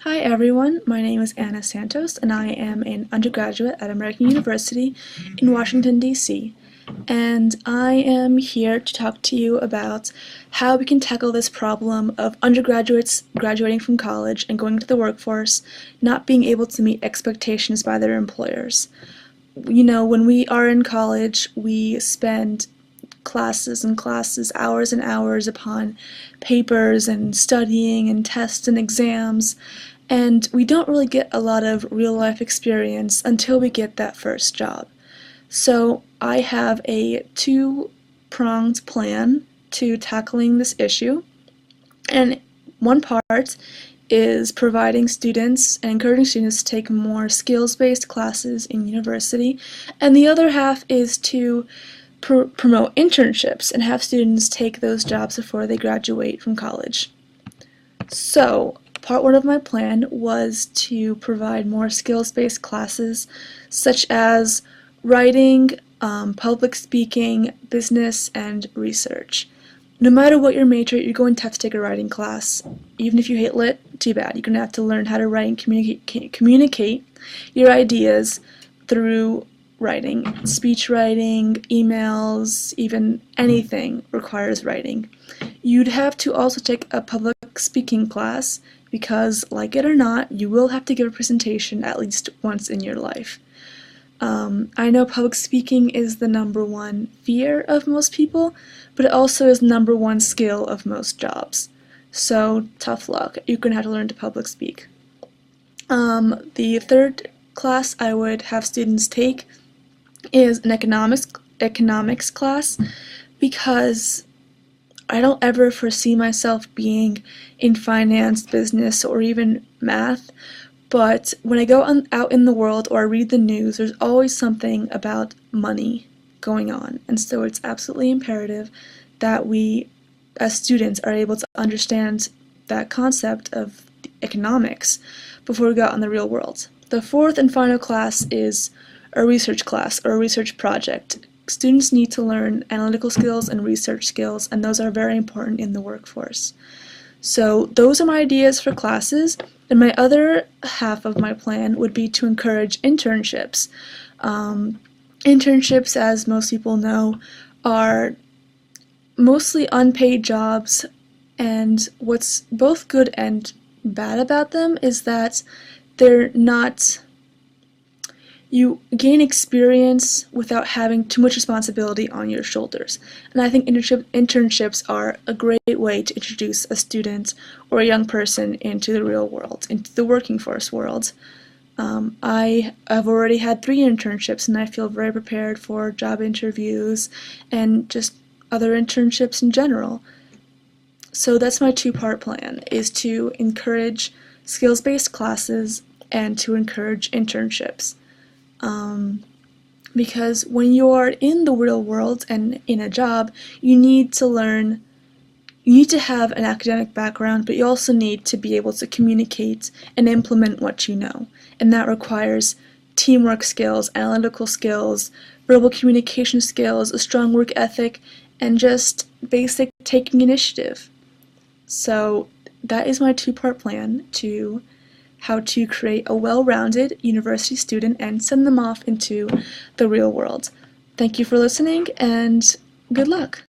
Hi everyone, my name is Anna Santos and I am an undergraduate at American University in Washington, D.C. And I am here to talk to you about how we can tackle this problem of undergraduates graduating from college and going into the workforce not being able to meet expectations by their employers. You know, when we are in college, we spend classes and classes, hours and hours upon papers and studying and tests and exams, and we don't really get a lot of real life experience until we get that first job. So I have a two-pronged plan to tackling this issue, and one part is providing students and encouraging students to take more skills-based classes in university, and the other half is to promote internships and have students take those jobs before they graduate from college. So, part one of my plan was to provide more skills-based classes such as writing, public speaking, business, and research. No matter what your major, you're going to have to take a writing class. Even if you hate lit, too bad. You're going to have to learn how to write and communicate your ideas through writing. Speech writing, emails, even anything requires writing. You'd have to also take a public speaking class because, like it or not, you will have to give a presentation at least once in your life. I know public speaking is the #1 fear of most people, but it also is the #1 skill of most jobs. So, tough luck. You're going to have to learn to public speak. The third class I would have students take is an economics class, because I don't ever foresee myself being in finance, business, or even math, but when I go out in the world or I read the news, there's always something about money going on, and so it's absolutely imperative that we, as students, are able to understand that concept of economics before we go out in the real world. The fourth and final class is a research class or a research project. Students need to learn analytical skills and research skills, and those are very important in the workforce. So those are my ideas for classes, and my other half of my plan would be to encourage internships. Internships, as most people know, are mostly unpaid jobs, and what's both good and bad about them is that they're not... You gain experience without having too much responsibility on your shoulders. And I think internships are a great way to introduce a student or a young person into the real world, into the working force world. I have already had 3 internships, and I feel very prepared for job interviews and just other internships in general. So that's my two-part plan, is to encourage skills-based classes and to encourage internships. Because when you're in the real world and in a job, you need to have an academic background, but you also need to be able to communicate and implement what you know. And that requires teamwork skills, analytical skills, verbal communication skills, a strong work ethic, and just basic taking initiative. So that is my two-part plan to how to create a well-rounded university student and send them off into the real world. Thank you for listening, and good luck!